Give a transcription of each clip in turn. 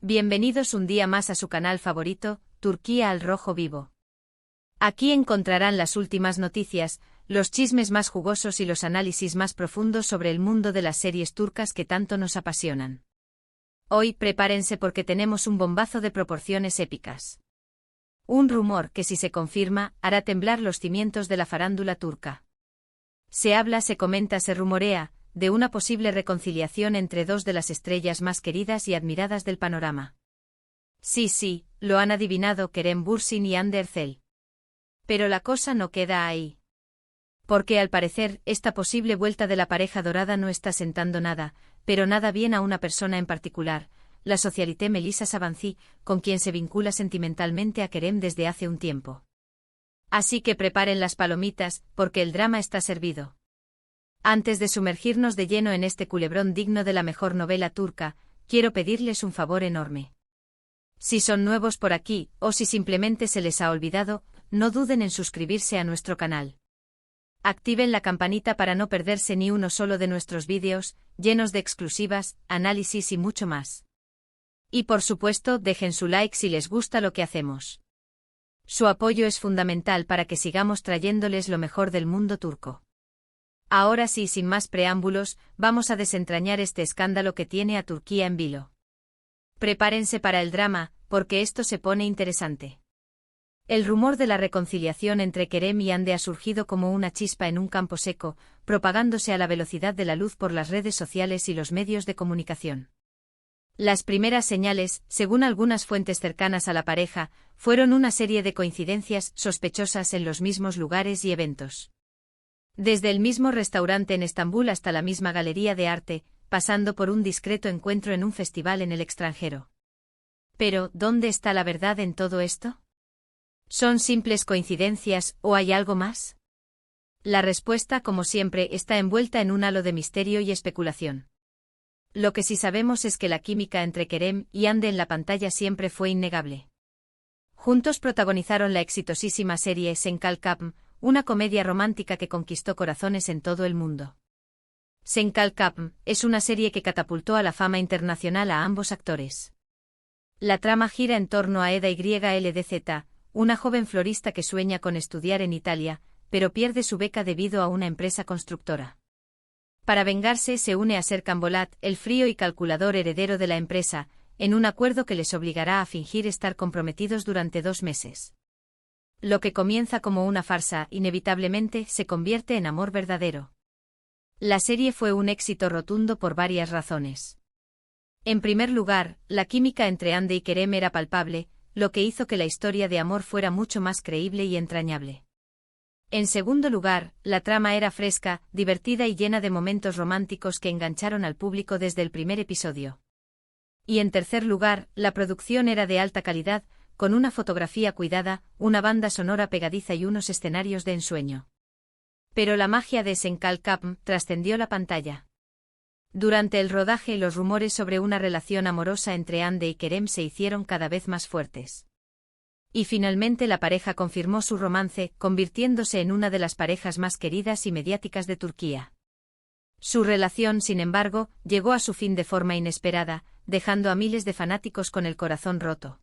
Bienvenidos un día más a su canal favorito, Turquía al Rojo Vivo. Aquí encontrarán las últimas noticias, los chismes más jugosos y los análisis más profundos sobre el mundo de las series turcas que tanto nos apasionan. Hoy prepárense porque tenemos un bombazo de proporciones épicas. Un rumor que, si se confirma, hará temblar los cimientos de la farándula turca. Se habla, se comenta, se rumorea de una posible reconciliación entre dos de las estrellas más queridas y admiradas del panorama. Sí, lo han adivinado Kerem Bürsin y Hande Erçel. Pero la cosa no queda ahí. Porque al parecer, esta posible vuelta de la pareja dorada no está sentando nada, pero nada bien a una persona en particular, la socialité Melissa Savancy, con quien se vincula sentimentalmente a Kerem desde hace un tiempo. Así que preparen las palomitas, porque el drama está servido. Antes de sumergirnos de lleno en este culebrón digno de la mejor novela turca, quiero pedirles un favor enorme. Si son nuevos por aquí, o si simplemente se les ha olvidado, no duden en suscribirse a nuestro canal. Activen la campanita para no perderse ni uno solo de nuestros vídeos, llenos de exclusivas, análisis y mucho más. Y por supuesto, dejen su like si les gusta lo que hacemos. Su apoyo es fundamental para que sigamos trayéndoles lo mejor del mundo turco. Ahora sí, sin más preámbulos, vamos a desentrañar este escándalo que tiene a Turquía en vilo. Prepárense para el drama, porque esto se pone interesante. El rumor de la reconciliación entre Kerem y Hande ha surgido como una chispa en un campo seco, propagándose a la velocidad de la luz por las redes sociales y los medios de comunicación. Las primeras señales, según algunas fuentes cercanas a la pareja, fueron una serie de coincidencias sospechosas en los mismos lugares y eventos. Desde el mismo restaurante en Estambul hasta la misma galería de arte, pasando por un discreto encuentro en un festival en el extranjero. Pero, ¿dónde está la verdad en todo esto? ¿Son simples coincidencias, o hay algo más? La respuesta, como siempre, está envuelta en un halo de misterio y especulación. Lo que sí sabemos es que la química entre Kerem y Hande en la pantalla siempre fue innegable. Juntos protagonizaron la exitosísima serie Sen Kalkapm, una comedia romántica que conquistó corazones en todo el mundo. Sen Kalkapm es una serie que catapultó a la fama internacional a ambos actores. La trama gira en torno a Eda YLDZ, una joven florista que sueña con estudiar en Italia, pero pierde su beca debido a una empresa constructora. Para vengarse se une a Serkan Bolat, el frío y calculador heredero de la empresa, en un acuerdo que les obligará a fingir estar comprometidos durante 2 meses. Lo que comienza como una farsa, inevitablemente, se convierte en amor verdadero. La serie fue un éxito rotundo por varias razones. En primer lugar, la química entre Hande y Kerem era palpable, lo que hizo que la historia de amor fuera mucho más creíble y entrañable. En segundo lugar, la trama era fresca, divertida y llena de momentos románticos que engancharon al público desde el primer episodio. Y en tercer lugar, la producción era de alta calidad, con una fotografía cuidada, una banda sonora pegadiza y unos escenarios de ensueño. Pero la magia de Sen Kalkapm trascendió la pantalla. Durante el rodaje, los rumores sobre una relación amorosa entre Hande y Kerem se hicieron cada vez más fuertes. Y finalmente la pareja confirmó su romance, convirtiéndose en una de las parejas más queridas y mediáticas de Turquía. Su relación, sin embargo, llegó a su fin de forma inesperada, dejando a miles de fanáticos con el corazón roto.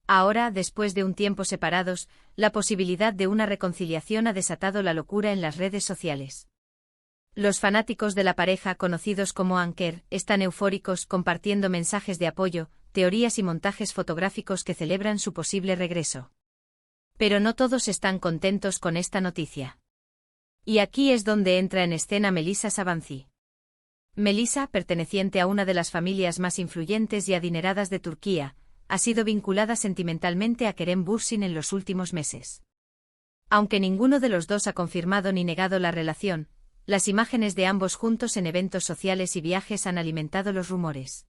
Ahora, después de un tiempo separados, la posibilidad de una reconciliación ha desatado la locura en las redes sociales. Los fanáticos de la pareja, conocidos como Anker, están eufóricos compartiendo mensajes de apoyo, teorías y montajes fotográficos que celebran su posible regreso. Pero no todos están contentos con esta noticia. Y aquí es donde entra en escena Melissa Savancy. Melissa, perteneciente a una de las familias más influyentes y adineradas de Turquía, ha sido vinculada sentimentalmente a Kerem Bürsin en los últimos meses. Aunque ninguno de los dos ha confirmado ni negado la relación, las imágenes de ambos juntos en eventos sociales y viajes han alimentado los rumores.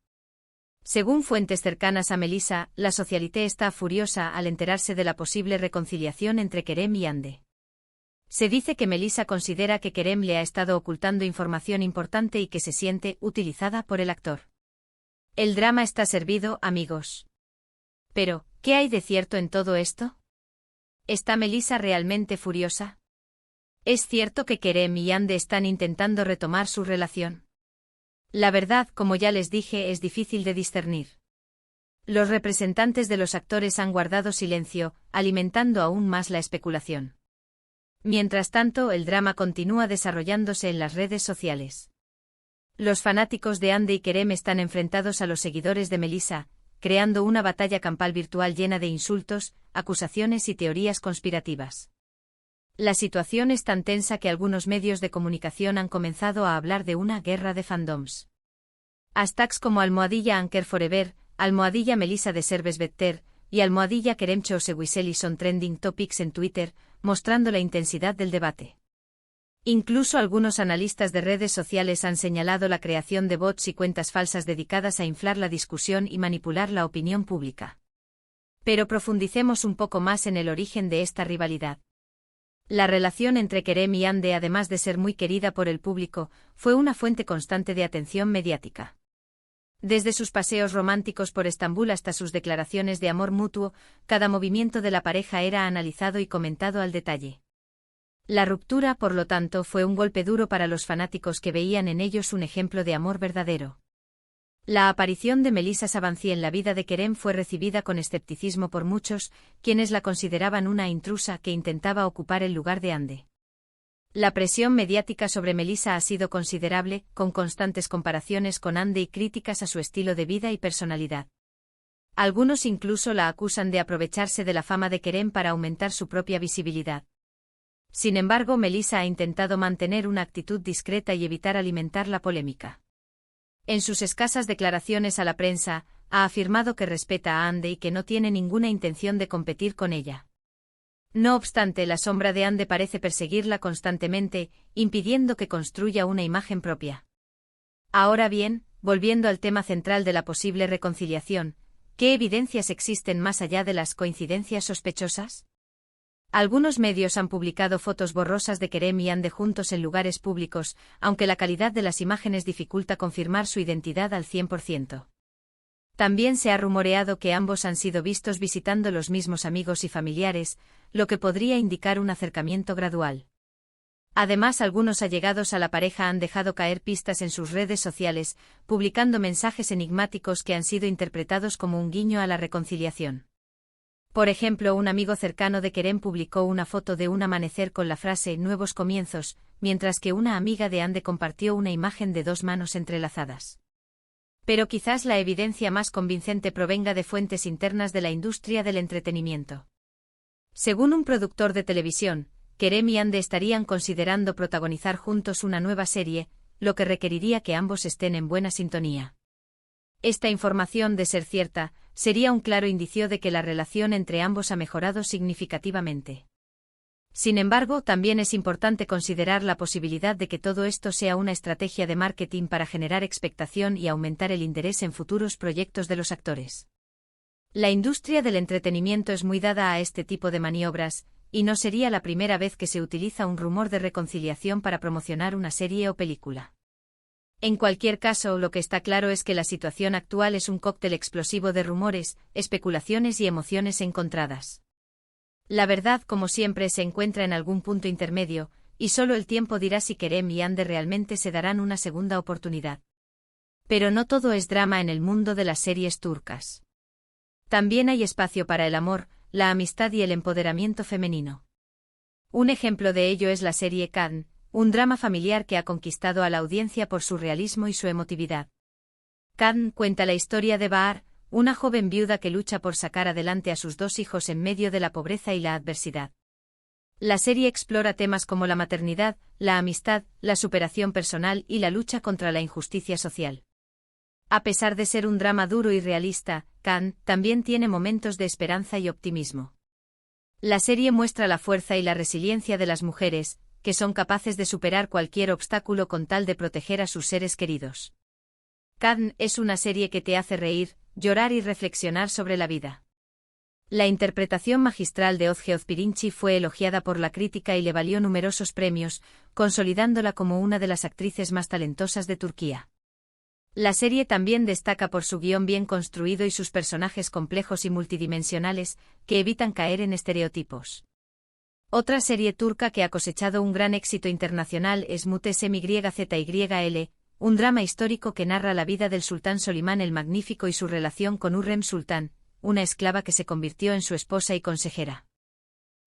Según fuentes cercanas a Melissa, la socialité está furiosa al enterarse de la posible reconciliación entre Kerem y Hande. Se dice que Melissa considera que Kerem le ha estado ocultando información importante y que se siente utilizada por el actor. El drama está servido, amigos. Pero, ¿qué hay de cierto en todo esto? ¿Está Melissa realmente furiosa? ¿Es cierto que Kerem y Hande están intentando retomar su relación? La verdad, como ya les dije, es difícil de discernir. Los representantes de los actores han guardado silencio, alimentando aún más la especulación. Mientras tanto, el drama continúa desarrollándose en las redes sociales. Los fanáticos de Ande y Kerem están enfrentados a los seguidores de Melissa, creando una batalla campal virtual llena de insultos, acusaciones y teorías conspirativas. La situación es tan tensa que algunos medios de comunicación han comenzado a hablar de una guerra de fandoms. Hashtags como #Anker Forever, #Melissa de Serves Better y #Kerem Chosewiseli son trending topics en Twitter, mostrando la intensidad del debate. Incluso algunos analistas de redes sociales han señalado la creación de bots y cuentas falsas dedicadas a inflar la discusión y manipular la opinión pública. Pero profundicemos un poco más en el origen de esta rivalidad. La relación entre Kerem y Ande, además de ser muy querida por el público, fue una fuente constante de atención mediática. Desde sus paseos románticos por Estambul hasta sus declaraciones de amor mutuo, cada movimiento de la pareja era analizado y comentado al detalle. La ruptura, por lo tanto, fue un golpe duro para los fanáticos que veían en ellos un ejemplo de amor verdadero. La aparición de Melissa Savancy en la vida de Kerem fue recibida con escepticismo por muchos, quienes la consideraban una intrusa que intentaba ocupar el lugar de Ande. La presión mediática sobre Melissa ha sido considerable, con constantes comparaciones con Ande y críticas a su estilo de vida y personalidad. Algunos incluso la acusan de aprovecharse de la fama de Kerem para aumentar su propia visibilidad. Sin embargo, Melissa ha intentado mantener una actitud discreta y evitar alimentar la polémica. En sus escasas declaraciones a la prensa, ha afirmado que respeta a Ande y que no tiene ninguna intención de competir con ella. No obstante, la sombra de Ande parece perseguirla constantemente, impidiendo que construya una imagen propia. Ahora bien, volviendo al tema central de la posible reconciliación, ¿qué evidencias existen más allá de las coincidencias sospechosas? Algunos medios han publicado fotos borrosas de Kerem y Ande juntos en lugares públicos, aunque la calidad de las imágenes dificulta confirmar su identidad al 100%. También se ha rumoreado que ambos han sido vistos visitando los mismos amigos y familiares, lo que podría indicar un acercamiento gradual. Además, algunos allegados a la pareja han dejado caer pistas en sus redes sociales, publicando mensajes enigmáticos que han sido interpretados como un guiño a la reconciliación. Por ejemplo, un amigo cercano de Kerem publicó una foto de un amanecer con la frase «Nuevos comienzos», mientras que una amiga de Ande compartió una imagen de dos manos entrelazadas. Pero quizás la evidencia más convincente provenga de fuentes internas de la industria del entretenimiento. Según un productor de televisión, Kerem y Ande estarían considerando protagonizar juntos una nueva serie, lo que requeriría que ambos estén en buena sintonía. Esta información, de ser cierta, sería un claro indicio de que la relación entre ambos ha mejorado significativamente. Sin embargo, también es importante considerar la posibilidad de que todo esto sea una estrategia de marketing para generar expectación y aumentar el interés en futuros proyectos de los actores. La industria del entretenimiento es muy dada a este tipo de maniobras, y no sería la primera vez que se utiliza un rumor de reconciliación para promocionar una serie o película. En cualquier caso, lo que está claro es que la situación actual es un cóctel explosivo de rumores, especulaciones y emociones encontradas. La verdad, como siempre, se encuentra en algún punto intermedio, y solo el tiempo dirá si Kerem y Ande realmente se darán una segunda oportunidad. Pero no todo es drama en el mundo de las series turcas. También hay espacio para el amor, la amistad y el empoderamiento femenino. Un ejemplo de ello es la serie Kadın, un drama familiar que ha conquistado a la audiencia por su realismo y su emotividad. Kadın cuenta la historia de Bahar, una joven viuda que lucha por sacar adelante a sus dos hijos en medio de la pobreza y la adversidad. La serie explora temas como la maternidad, la amistad, la superación personal y la lucha contra la injusticia social. A pesar de ser un drama duro y realista, Kadın también tiene momentos de esperanza y optimismo. La serie muestra la fuerza y la resiliencia de las mujeres, que son capaces de superar cualquier obstáculo con tal de proteger a sus seres queridos. Kadın es una serie que te hace reír, llorar y reflexionar sobre la vida. La interpretación magistral de Özge Özpirinçci fue elogiada por la crítica y le valió numerosos premios, consolidándola como una de las actrices más talentosas de Turquía. La serie también destaca por su guión bien construido y sus personajes complejos y multidimensionales, que evitan caer en estereotipos. Otra serie turca que ha cosechado un gran éxito internacional es Mutesem YZYL, un drama histórico que narra la vida del sultán Solimán el Magnífico y su relación con Hürrem Sultán, una esclava que se convirtió en su esposa y consejera.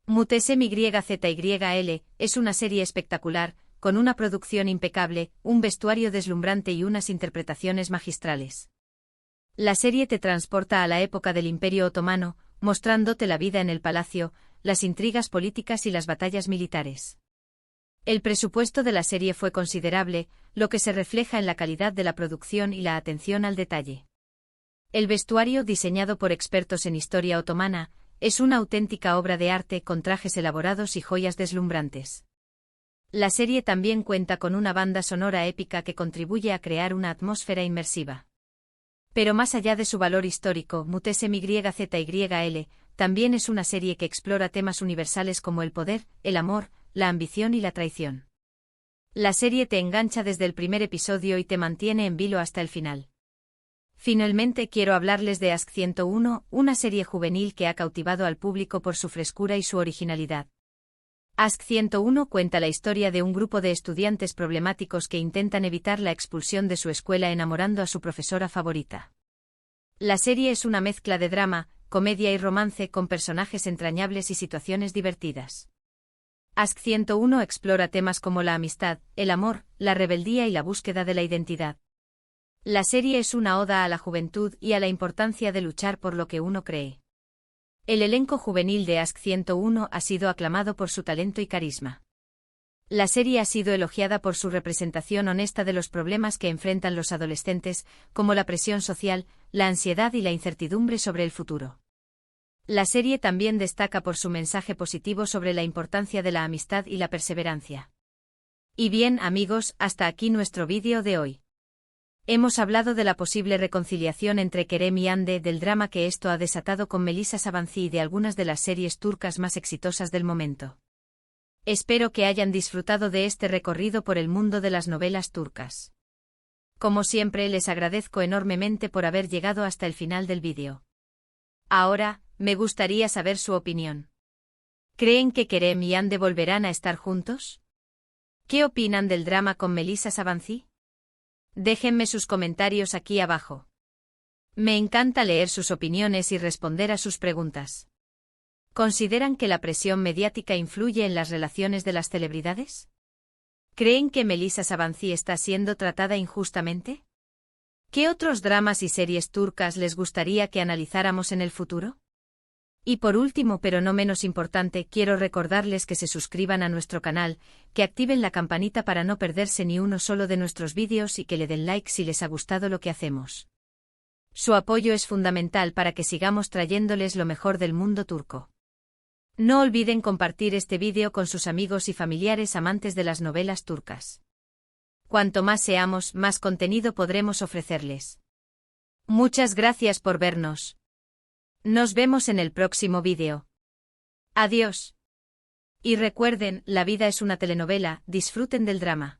Muhteşem Yzyl es una serie espectacular, con una producción impecable, un vestuario deslumbrante y unas interpretaciones magistrales. La serie te transporta a la época del Imperio Otomano, mostrándote la vida en el palacio, las intrigas políticas y las batallas militares. El presupuesto de la serie fue considerable, lo que se refleja en la calidad de la producción y la atención al detalle. El vestuario, diseñado por expertos en historia otomana, es una auténtica obra de arte con trajes elaborados y joyas deslumbrantes. La serie también cuenta con una banda sonora épica que contribuye a crear una atmósfera inmersiva. Pero más allá de su valor histórico, Muhteşem Yzyl también es una serie que explora temas universales como el poder, el amor, la ambición y la traición. La serie te engancha desde el primer episodio y te mantiene en vilo hasta el final. Finalmente quiero hablarles de Ask 101, una serie juvenil que ha cautivado al público por su frescura y su originalidad. Ask 101 cuenta la historia de un grupo de estudiantes problemáticos que intentan evitar la expulsión de su escuela enamorando a su profesora favorita. La serie es una mezcla de drama, comedia y romance con personajes entrañables y situaciones divertidas. Ask 101 explora temas como la amistad, el amor, la rebeldía y la búsqueda de la identidad. La serie es una oda a la juventud y a la importancia de luchar por lo que uno cree. El elenco juvenil de Ask 101 ha sido aclamado por su talento y carisma. La serie ha sido elogiada por su representación honesta de los problemas que enfrentan los adolescentes, como la presión social, la ansiedad y la incertidumbre sobre el futuro. La serie también destaca por su mensaje positivo sobre la importancia de la amistad y la perseverancia. Y bien, amigos, hasta aquí nuestro vídeo de hoy. Hemos hablado de la posible reconciliación entre Kerem y Hande, del drama que esto ha desatado con Melisa Sabancı y de algunas de las series turcas más exitosas del momento. Espero que hayan disfrutado de este recorrido por el mundo de las novelas turcas. Como siempre, les agradezco enormemente por haber llegado hasta el final del vídeo. Ahora, me gustaría saber su opinión. ¿Creen que Kerem y Hande volverán a estar juntos? ¿Qué opinan del drama con Melisa Sabancı? Déjenme sus comentarios aquí abajo. Me encanta leer sus opiniones y responder a sus preguntas. ¿Consideran que la presión mediática influye en las relaciones de las celebridades? ¿Creen que Melisa Sabancı está siendo tratada injustamente? ¿Qué otros dramas y series turcas les gustaría que analizáramos en el futuro? Y por último, pero no menos importante, quiero recordarles que se suscriban a nuestro canal, que activen la campanita para no perderse ni uno solo de nuestros vídeos y que le den like si les ha gustado lo que hacemos. Su apoyo es fundamental para que sigamos trayéndoles lo mejor del mundo turco. No olviden compartir este vídeo con sus amigos y familiares amantes de las novelas turcas. Cuanto más seamos, más contenido podremos ofrecerles. Muchas gracias por vernos. Nos vemos en el próximo vídeo. Adiós. Y recuerden, la vida es una telenovela, disfruten del drama.